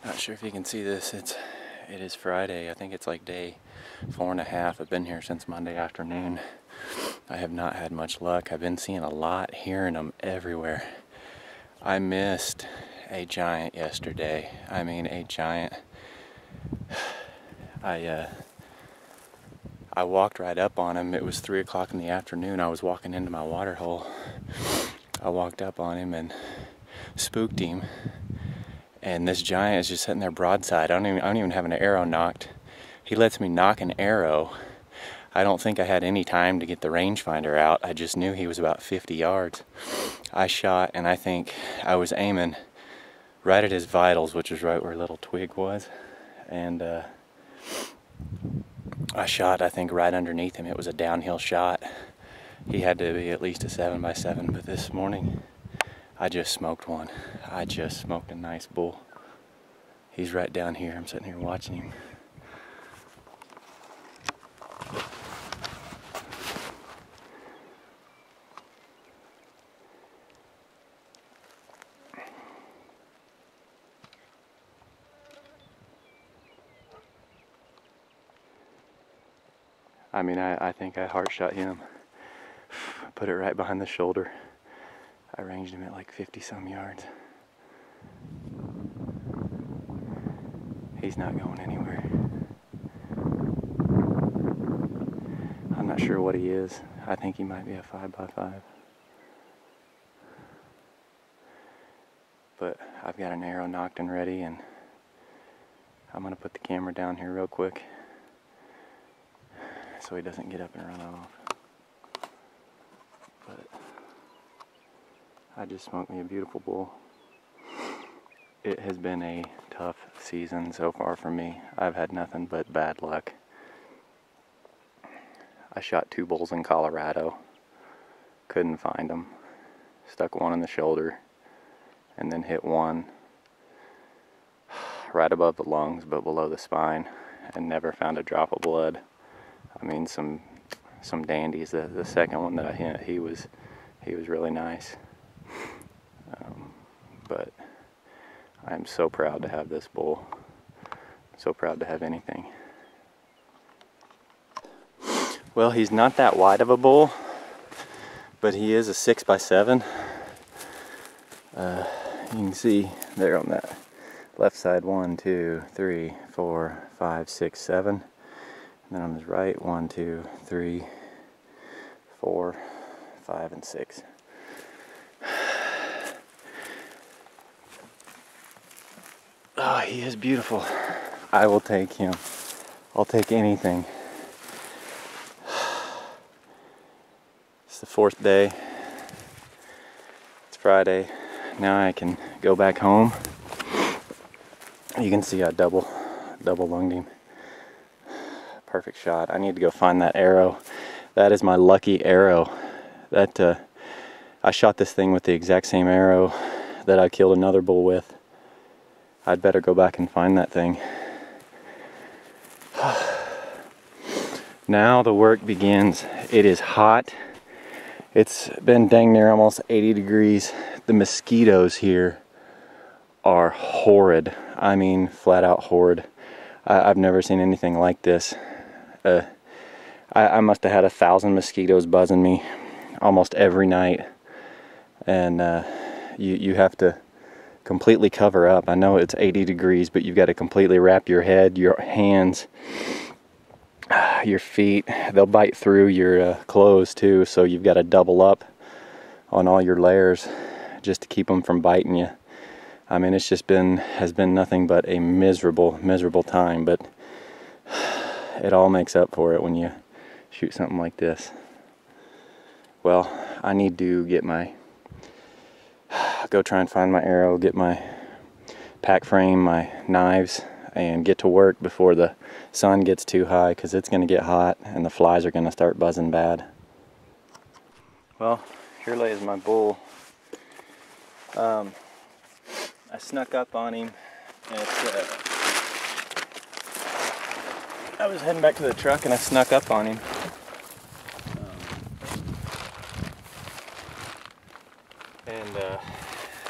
Not sure if you can see this. It is Friday. I think it's like day 4.5. I've been here since Monday afternoon. I have not had much luck. I've been seeing a lot, hearing them everywhere. I missed a giant yesterday. I mean, a giant. I walked right up on him. It was 3 o'clock in the afternoon. I was walking into my water hole. I walked up on him and spooked him. And this giant is just sitting there broadside. I don't even have an arrow knocked. He lets me knock an arrow. I don't think I had any time to get the rangefinder out. I just knew he was about 50 yards. I shot, and I think I was aiming right at his vitals, which was right where little twig was. And I shot, I think, right underneath him. It was a downhill shot. He had to be at least a 7x7, but this morning I just smoked one. I just smoked a nice bull. He's right down here. I'm sitting here watching him. I mean, I think I heart shot him. I put it right behind the shoulder. I ranged him at like 50 some yards. He's not going anywhere. I'm not sure what he is. I think he might be a 5x5. But I've got an arrow knocked and ready, and I'm gonna put the camera down here real quick so he doesn't get up and run off. But I just smoked me a beautiful bull. It has been a tough season so far for me. I've had nothing but bad luck. I shot 2 bulls in Colorado. Couldn't find them. Stuck one in the shoulder and then hit one right above the lungs but below the spine and never found a drop of blood. I mean, some dandies. The second one that I hit, he was really nice. But I'm so proud to have this bull. So proud to have anything. Well, he's not that wide of a bull, but he is a 6x7. You can see there on that left side 1, 2, 3, 4, 5, 6, 7. And then on his right 1, 2, 3, 4, 5, and 6. Oh, he is beautiful. I will take him. I'll take anything. It's the 4th day. It's Friday. Now I can go back home. You can see I double lunged him. Perfect shot. I need to go find that arrow. That is my lucky arrow. That I shot this thing with the exact same arrow that I killed another bull with. I'd better go back and find that thing. Now the work begins. It is hot. It's been dang near almost 80 degrees. The mosquitoes here are horrid. I mean, flat out horrid. I've never seen anything like this. I must have had 1,000 mosquitoes buzzing me almost every night. And you have to completely cover up. I know it's 80 degrees, but you've got to completely wrap your head, your hands, your feet. They'll bite through your clothes too, so you've got to double up on all your layers just to keep them from biting you. I mean, it's just has been nothing but a miserable time, but it all makes up for it when you shoot something like this. Well, I need to go try and find my arrow, get my pack frame, my knives, and get to work before the sun gets too high, because it's going to get hot and the flies are going to start buzzing bad. Well, here lays my bull. I snuck up on him. I was heading back to the truck and I snuck up on him.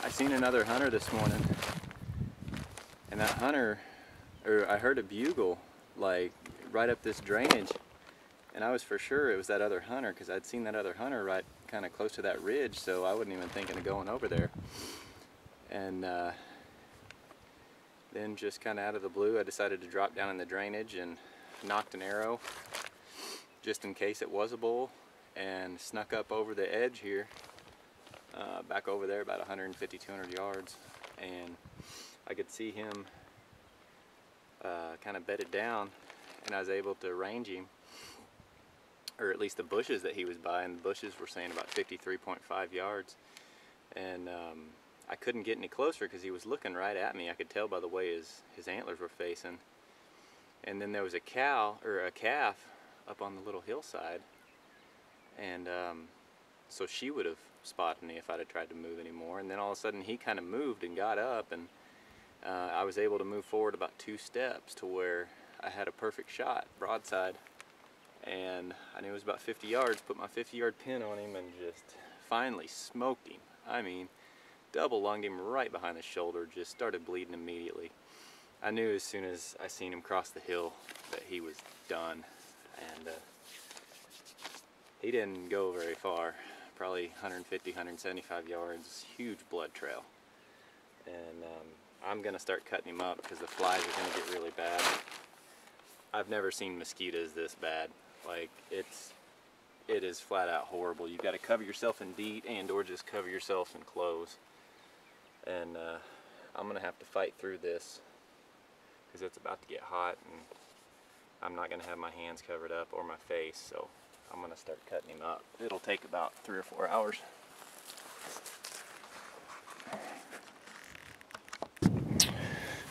I seen another hunter this morning, And that hunter, or I heard a bugle like right up this drainage, and I was for sure it was that other hunter, because I'd seen that other hunter right kind of close to that ridge, so I wasn't even thinking of going over there. And then just kind of out of the blue, I decided to drop down in the drainage and knocked an arrow just in case it was a bull, and snuck up over the edge here, back over there about 150, 200 yards, and I could see him kind of bedded down, and I was able to range him, or at least the bushes that he was by, and the bushes were saying about 53.5 yards, and I couldn't get any closer because he was looking right at me. I could tell by the way his antlers were facing. And then there was a cow, or a calf, up on the little hillside, and so she would have spotted me if I'd have tried to move anymore. And then all of a sudden he kind of moved and got up, and I was able to move forward about 2 steps to where I had a perfect shot, broadside, and I knew it was about 50 yards, put my 50-yard pin on him and just finally smoked him. I mean, double lunged him right behind the shoulder, just started bleeding immediately. I knew as soon as I seen him cross the hill that he was done, and he didn't go very far, probably 150, 175 yards, huge blood trail. And I'm gonna start cutting him up because the flies are gonna get really bad. I've never seen mosquitoes this bad. Like, it is flat out horrible. You've got to cover yourself in DEET and or just cover yourself in clothes. And I'm gonna have to fight through this because it's about to get hot, and I'm not gonna have my hands covered up or my face, so I'm gonna start cutting him up. It'll take about 3 or 4 hours.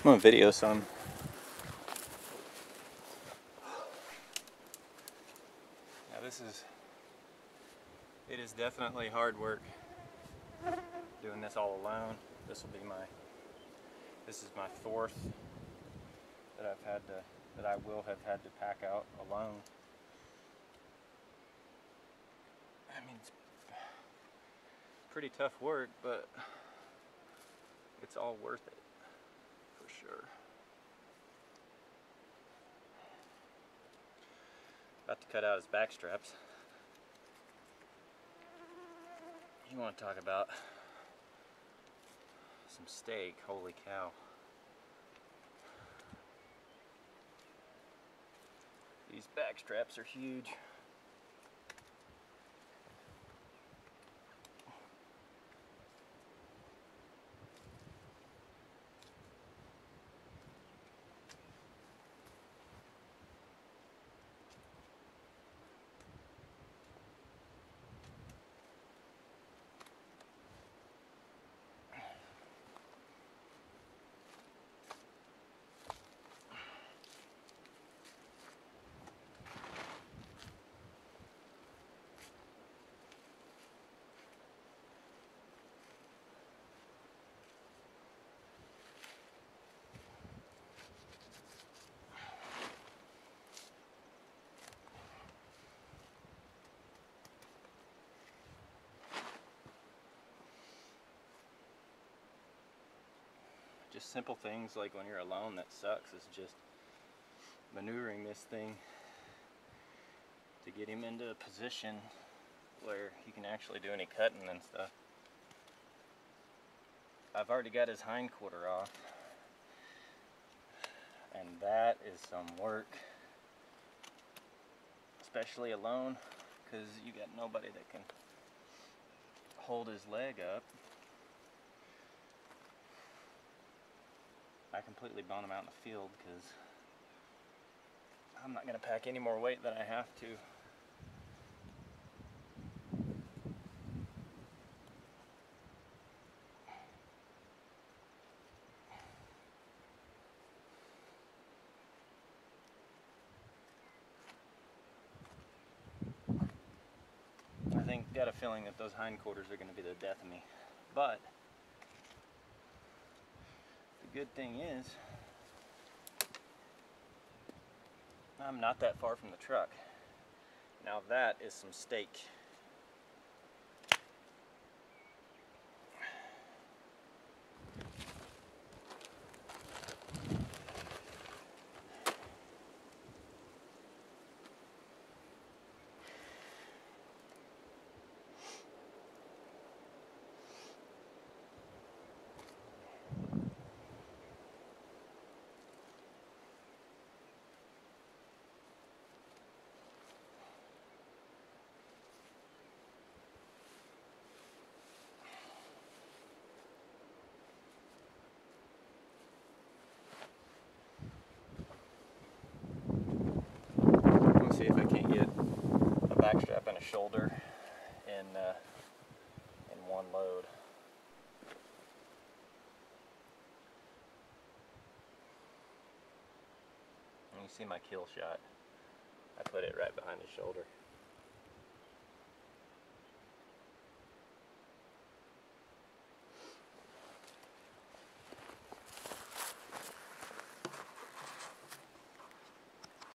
I'm gonna video some. Now it is definitely hard work doing this all alone. This is my 4th that I will have had to pack out alone. I mean, it's pretty tough work, but it's all worth it, for sure. About to cut out his back straps. You want to talk about some steak, holy cow. These back straps are huge. Just simple things like when you're alone that sucks is just maneuvering this thing to get him into a position where he can actually do any cutting and stuff. I've already got his hind quarter off, and that is some work, especially alone, because you got nobody that can hold his leg up. I completely bone him out in the field because I'm not going to pack any more weight than I have to. Got a feeling that those hindquarters are going to be the death of me, but the good thing is I'm not that far from the truck. Now that is some steak. in one load. And you see my kill shot. I put it right behind his shoulder.